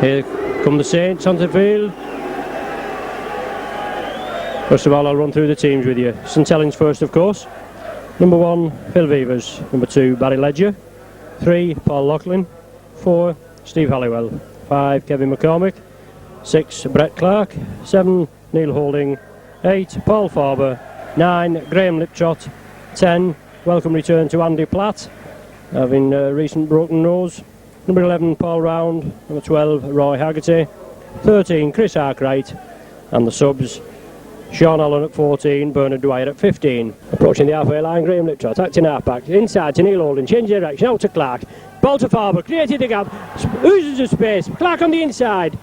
Here come the Saints onto the field. First of all, I'll run through the teams with you. St Helens first, of course. Number 1, Phil Beavers. Number 2, Barry Ledger. 3, Paul Loughlin. 4, Steve Helliwell. 5, Kevin McCormick. 6, Brett Clark. 7, Neil Holding. 8, Paul Farber. 9, Graham Liptrot. 10, welcome return to Andy Platt, having a recent broken nose. Number 11, Paul Round. Number 12, Roy Haggerty. 13, Chris Arkwright. And the subs, Sean Allen at 14, Bernard Dwyer at 15. Approaching the halfway line, Graham Liptrot, acting half-back, inside to Neil Holding, change direction, out to Clark. Ball to Farber, created the gap, oozes of space, Clark on the inside.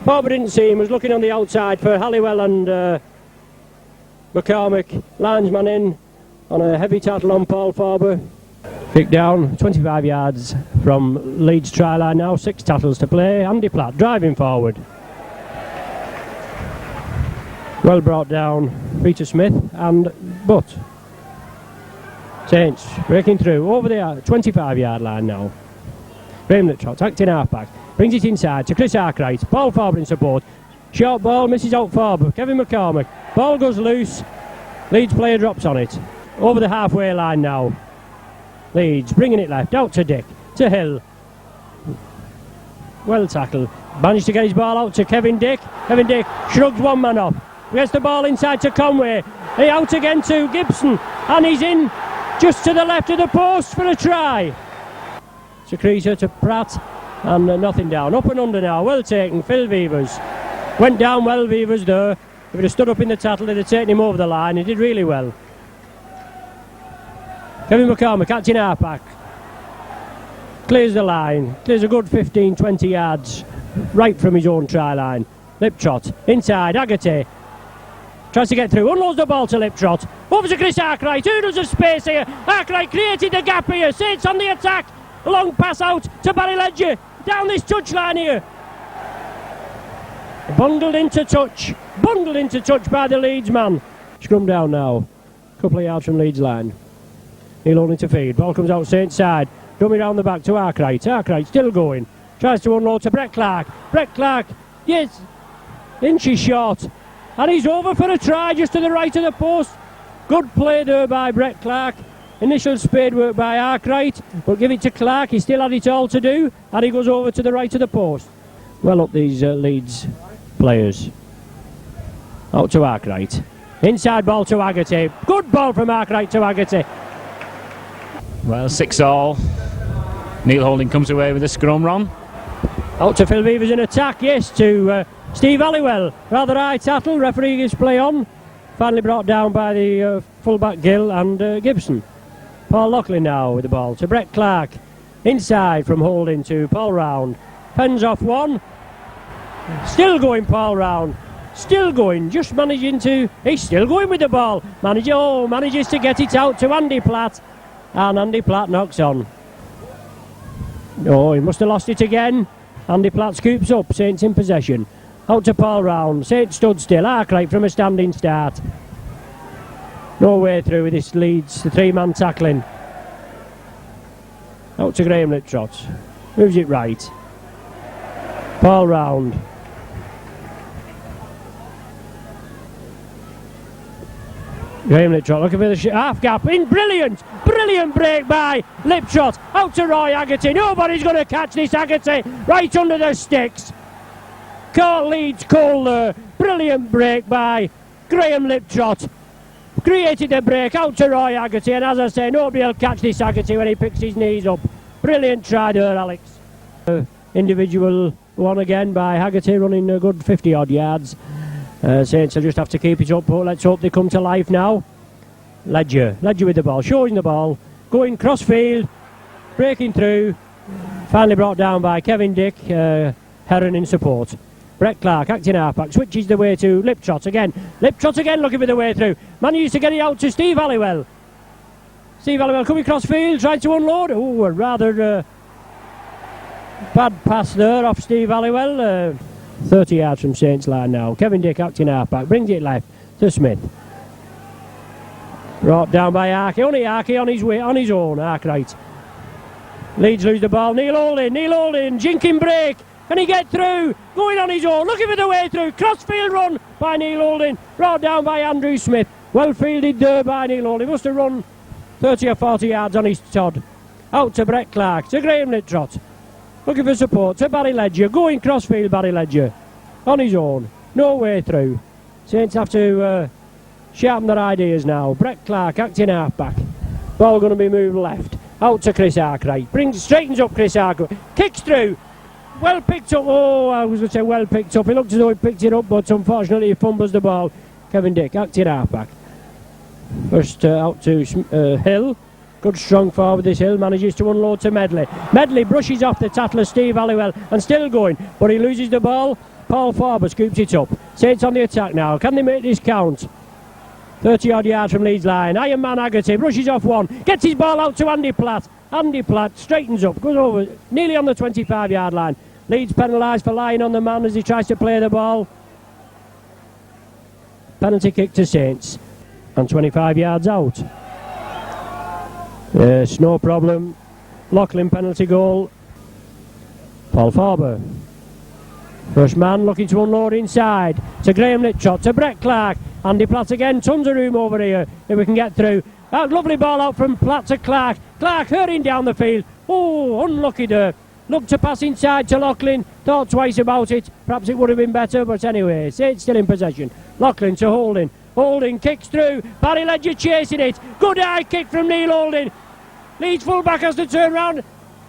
Farber didn't see him, was looking on the outside for Halliwell and McCormick. Linesman in on a heavy tackle on Paul Farber. Kick down, 25 yards from Leeds try line now, 6 tackles to play. Andy Platt driving forward. Well brought down, Peter Smith and Butt. Saints breaking through over the 25-yard line now. Graham Liptrot, acting halfback, brings it inside to Chris Arkwright. Paul Farber in support. Short ball, misses out Farber. Kevin McCormick. Ball goes loose. Leeds player drops on it. Over the halfway line now. Leeds bringing it left, out to Dick, to Hill. Well tackled. Managed to get his ball out to Kevin Dick. Kevin Dick shrugs one man off. Gets the ball inside to Conway. He out again to Gibson. And he's in just to the left of the post for a try. Secreta to Pratt. And nothing down. Up and under now. Well taken. Phil Beavers. Went down well, Beavers there. If he'd have stood up in the tackle, they'd have taken him over the line. He did really well. Kevin McCormick, catching halfback. Clears the line. Clears a good 15-20 yards right from his own try line. Liptrot, inside, Haggerty. Tries to get through, unloads the ball to Liptrot. Over to Chris Arkwright, oodles of space here. Arkwright created the gap here. Saints on the attack. A long pass out to Barry Ledger. Down this touchline here. Bundled into touch by the Leeds man. Scrum down now, a couple of yards from Leeds line. Neil Holding to feed, ball comes out Saints side, dummy round the back to Arkwright. Arkwright still going, tries to unload to Brett Clark. Brett Clark, yes, inches short, and he's over for a try just to the right of the post. Good play there by Brett Clark. Initial spade work by Arkwright, but give it to Clark, he still had it all to do, and he goes over to the right of the post. Well up these Leeds players. Out to Arkwright. Inside ball to Haggerty. Good ball from Arkwright to Haggerty. Well, 6-all. Neil Holding comes away with a scrum, Ron. Out to Phil Beavers in attack, yes, to Steve Helliwell. Rather high tackle, referee gives play on. Finally brought down by the fullback Gill and Gibson. Paul Loughlin now with the ball to Brett Clark. Inside from Holding to Paul Round. Fends off one. Still going Paul Round. Still going, just managing to... He's still going with the ball. Manages to get it out to Andy Platt. And Andy Platt knocks on. Oh, he must have lost it again. Andy Platt scoops up, Saints in possession. Out to Paul Round, Saints stood still. Arkwright from a standing start. No way through with this Leeds, the 3-man tackling. Out to Graham Liptrot. Moves it right. Paul Round. Graham Liptrot looking for the half gap in. Brilliant break by Liptrot. Out to Roy Haggerty. Nobody's going to catch this Haggerty. Right under the sticks. Caught Leeds cold there. Brilliant break by Graham Liptrot. Created the break out to Roy Haggerty. And as I say, nobody will catch this Haggerty when he picks his knees up. Brilliant try there, Alex. Individual one again by Haggerty, running a good 50-odd yards. Saints will just have to keep it up, but let's hope they come to life now. Ledger with the ball, showing the ball, going cross-field, breaking through. Finally brought down by Kevin Dick, Heron in support. Brett Clark, acting halfback, switches the way to Liptrot again. Liptrot again looking for the way through. Manages to get it out to Steve Helliwell. Steve Helliwell coming cross-field, trying to unload. Oh, a rather bad pass there off Steve Helliwell. 30 yards from Saints line now. Kevin Dick acting halfback, brings it left to Smith. Brought down by Arky. Only Arky on his way, on his own. Arkwright. Leeds lose the ball. Neil Holding. Jinking break. Can he get through? Going on his own, looking for the way through. Crossfield run by Neil Holding, brought down by Andrew Smith. Well fielded there by Neil Holding. Must have run 30 or 40 yards on his Todd. Out to Brett Clark, to Graham Littrot. Looking for support to Barry Ledger. Going crossfield, Barry Ledger. On his own, no way through. Saints have to sharpen their ideas now. Brett Clark acting half-back. Ball going to be moved left. Out to Chris Arkwright. Straightens up Chris Arkwright. Kicks through. Well picked up. Oh, I was going to say well picked up. He looked as though he picked it up, but unfortunately he fumbles the ball. Kevin Dick, acting half-back. First out to Hill. Good strong forward this Hill. Manages to unload to Medley. Medley brushes off the tackler Steve Helliwell and still going, but he loses the ball. Paul Farber scoops it up. Saints on the attack now. Can they make this count? 30 odd yards from Leeds line. Iron Man Haggerty brushes off one. Gets his ball out to Andy Platt. Andy Platt straightens up. Goes over nearly on the 25 yard line. Leeds penalised for lying on the man as he tries to play the ball. Penalty kick to Saints. And 25 yards out. Yes, no problem. Loughlin penalty goal. Paul Farber. First man looking to unload inside. To Graham Littrot. To Brett Clark. Andy Platt again. Tons of room over here if we can get through. That lovely ball out from Platt to Clark. Clark hurrying down the field. Oh, unlucky there. Looked to pass inside to Loughlin. Thought twice about it. Perhaps it would have been better, but anyway, Saints still in possession. Loughlin to Holding. Holding kicks through. Barry Ledger chasing it. Good high kick from Neil Holding. Leeds full-back has to turn round.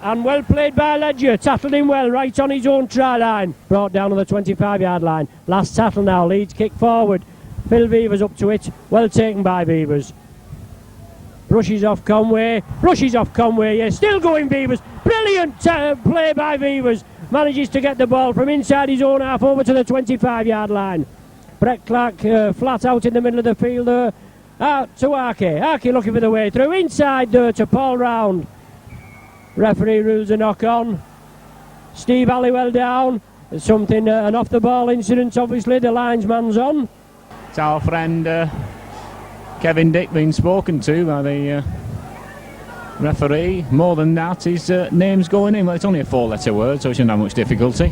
And well played by Ledger. Tattled him well right on his own try line. Brought down on the 25 yard line. Last tattle now. Leeds kick forward. Phil Beavers up to it. Well taken by Beavers. Brushes off Conway. Brushes off Conway. Yeah, still going Beavers. Brilliant play by Beavers. Manages to get the ball from inside his own half over to the 25 yard line. Brett Clark flat out in the middle of the field there. Out to Arkie. Arkie looking for the way through. Inside there to Paul Round. Referee rules a knock on. Steve Helliwell down. There's something, an off the ball incident obviously. The linesman's on. It's our friend Kevin Dick being spoken to by the referee. More than that, his name's going in. Well, it's only a 4-letter word, so it shouldn't have much difficulty.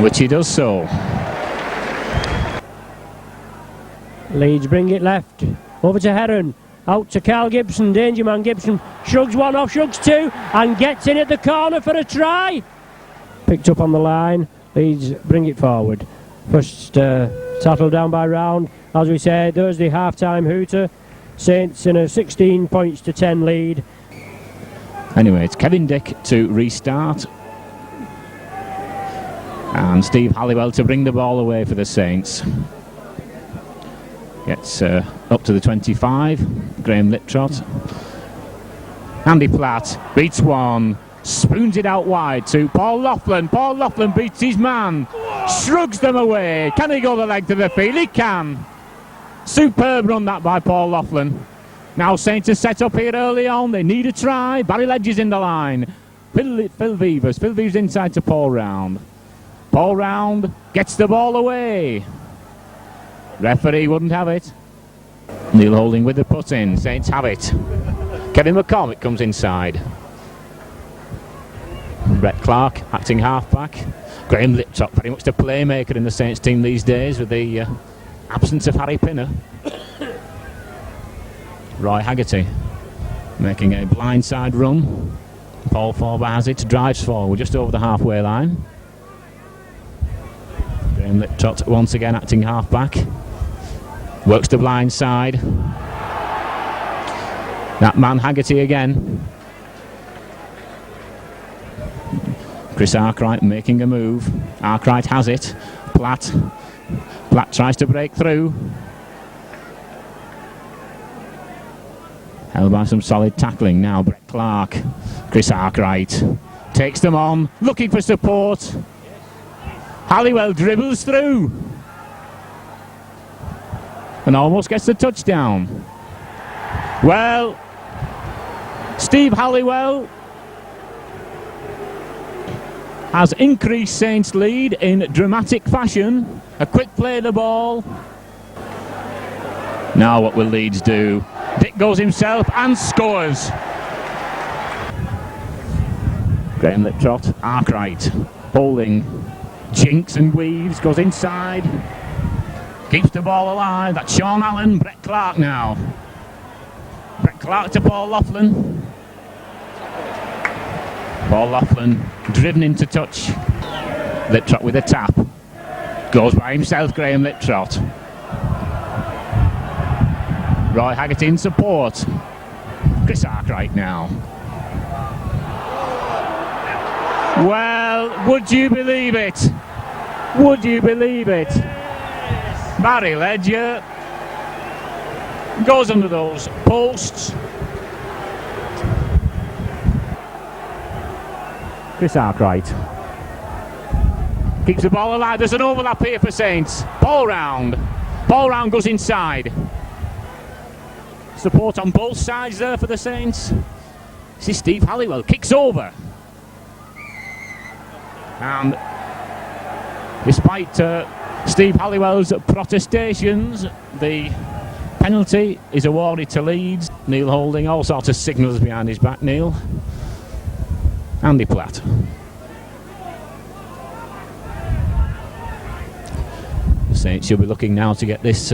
Which he does so. Leeds bring it left. Over to Heron. Out to Carl Gibson. Danger man Gibson shrugs one off, shrugs two, and gets in at the corner for a try. Picked up on the line. Leeds bring it forward. First tattle down by Round. As we said, there's the half-time hooter. Saints in a 16 points to 10 lead. Anyway, it's Kevin Dick to restart. And Steve Helliwell to bring the ball away for the Saints. Gets up to the 25. Graham Littrot. Andy Platt beats one. Spoons it out wide to Paul Loughlin. Paul Loughlin beats his man. Shrugs them away. Can he go the length of the field? He can. Superb run that by Paul Loughlin. Now Saints are set up here early on. They need a try. Barry Ledger's in the line. Phil Beavers. Phil Beavers inside to Paul Round. Paul Round gets the ball away. Referee wouldn't have it. Neil Holding with the put in. Saints have it. Kevin McCormick comes inside. Brett Clark acting half-back. Graham Littrot, very much the playmaker in the Saints team these days with the absence of Harry Pinner. Roy Haggerty making a blindside run. Paul Farber has it, drives forward just over the halfway line. Graham Littrot once again acting half-back. Works the blind side. That man Haggerty again. Chris Arkwright making a move. Arkwright has it. Platt tries to break through. Held by some solid tackling now. Brett Clark. Chris Arkwright takes them on, looking for support. Helliwell dribbles through and almost gets the touchdown. Well, Steve Helliwell has increased Saints' lead in dramatic fashion. A quick play of the ball. Now what will Leeds do? Dick goes himself and scores. Graham Liptrot, Arkwright, holding, jinks and weaves, goes inside, keeps the ball alive. That's Sean Allen, Brett Clark now. Brett Clark to Paul Laughlin. Paul Laughlin driven into touch. Liptrot with a tap. Goes by himself, Graham Liptrot. Roy Haggerty in support. Chris Arkwright now. Well, would you believe it? Would you believe it? Barry Ledger goes under those posts. Chris Arkwright keeps the ball alive. There's an overlap here for Saints. Ball round. Ball round goes inside. Support on both sides there for the Saints. This is Steve Helliwell. Kicks over. And despite Steve Halliwell's protestations, the penalty is awarded to Leeds. Neil holding all sorts of signals behind his back, Neil. Andy Platt. Saints should be looking now to get this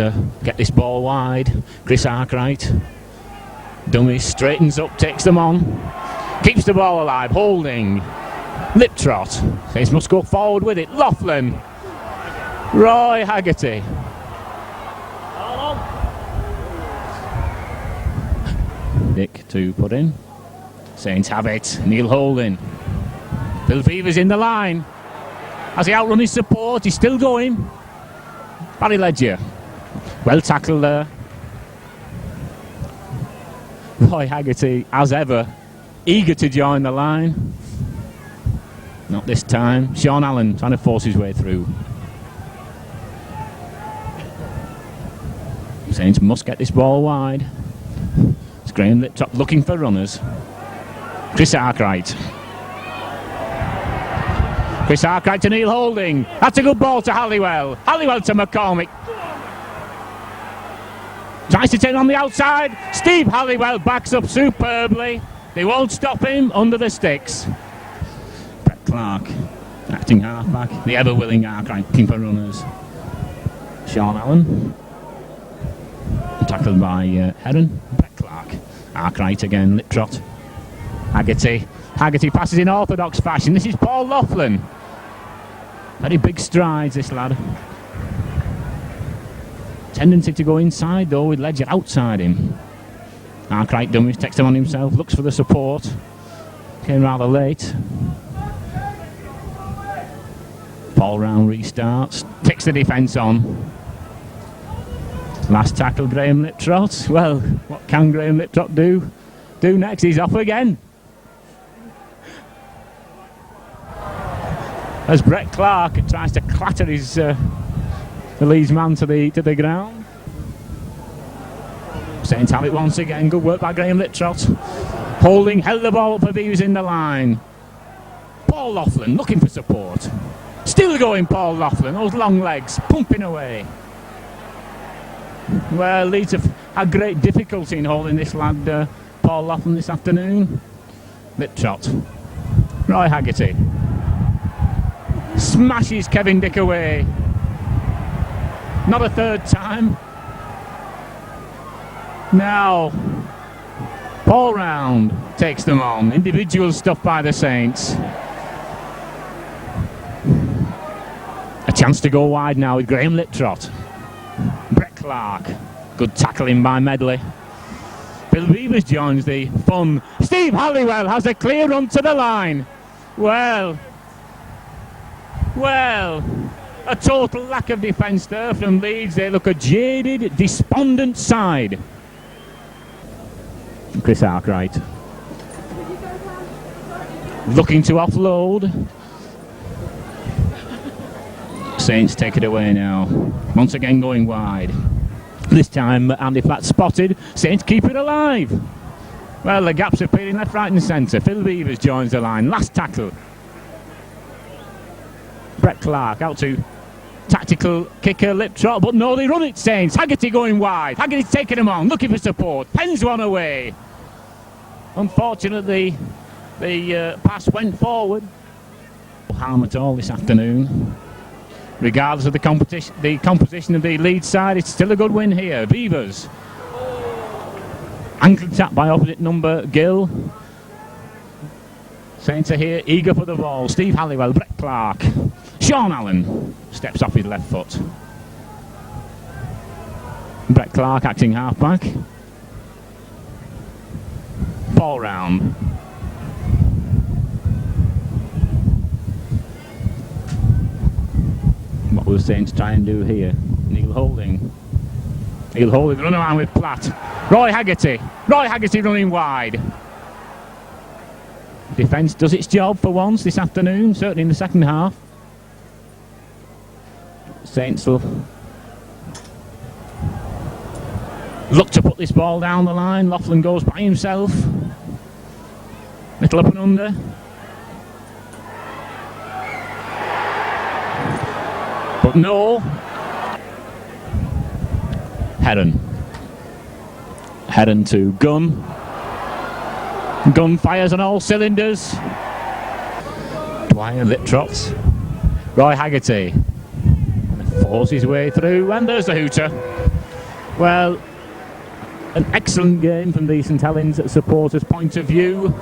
ball wide. Chris Arkwright. Dummy straightens up, takes them on. Keeps the ball alive, holding. Liptrot. Saints must go forward with it. Laughlin. Roy Haggerty. Nick to put in. Saints have it. Neil holding. Phil Fever's in the line. Has he outrun his support? He's still going. Barry Ledger. Well tackled there. Roy Haggerty, as ever, eager to join the line. Not this time. Sean Allen trying to force his way through. Saints must get this ball wide. It's Graham Liptrot looking for runners. Chris Arkwright. Chris Arkwright to Neil Holding. That's a good ball to Helliwell. Helliwell to McCormick. Tries to take on the outside. Steve Helliwell backs up superbly. They won't stop him under the sticks. Brett Clark, acting halfback. The ever-willing Arkwright looking for runners. Sean Allen. Tackled by Heron. Brett Clark. Arkwright again. Liptrot. Haggerty. Haggerty passes in orthodox fashion. This is Paul Laughlin. Very big strides, this lad. Tendency to go inside though, with Ledger outside him. Arkwright dummies, takes him on himself, looks for the support. Came rather late. Ball round restarts, takes the defence on. Last tackle, Graham Liptrot. Well, what can Graham Liptrot do next? He's off again. As Brett Clark tries to clatter his the Leeds man to the ground. Saints have it once again. Good work by Graham Liptrot. Holding, held the ball up for views in the line. Paul Laughlin looking for support. Still going, Paul Laughlin. Those long legs pumping away. Well, Leeds have had great difficulty in holding this lad, Paul Laughlin, this afternoon. Liptrot. Roy Haggerty. Smashes Kevin Dick away. Not a third time. Now, Paul Round takes them on. Individual stuff by the Saints. A chance to go wide now with Graham Liptrot. Brett Clark. Good tackling by Medley. Bill Beavers joins the fun. Steve Helliwell has a clear run to the line. Well, a total lack of defence there from Leeds. They look a jaded, despondent side. Chris Arkwright looking to offload. Saints take it away now. Once again going wide. This time Andy Platt spotted. Saints keep it alive. Well, the gaps appearing left, right and centre. Phil Beavers joins the line. Last tackle. Brett Clark out to tactical kicker Liptrot, but no, they run it, Saints. Haggerty going wide. Haggerty taking him on, looking for support. Pens one away. Unfortunately, The pass went forward. No harm at all this afternoon. Regardless of the composition of the Leeds side, it's still a good win here. Beavers. Ankle tap by opposite number Gill. Saints are here, eager for the ball. Steve Helliwell, Brett Clark. Sean Allen steps off his left foot. Brett Clark acting halfback. Ball round. What will the Saints try and do here? Neil Holding. Neil Holding run around with Platt. Roy Haggerty. Roy Haggerty running wide. Defence does its job for once this afternoon, certainly in the second half. Saints will look to put this ball down the line. Laughlin goes by himself. Little up and under. But no. Heron to Gunn. Gunn fires on all cylinders. Dwyer Liptrot. Roy Haggerty forces his way through, and there's the hooter. Well, an excellent game from the St Helens supporters' point of view.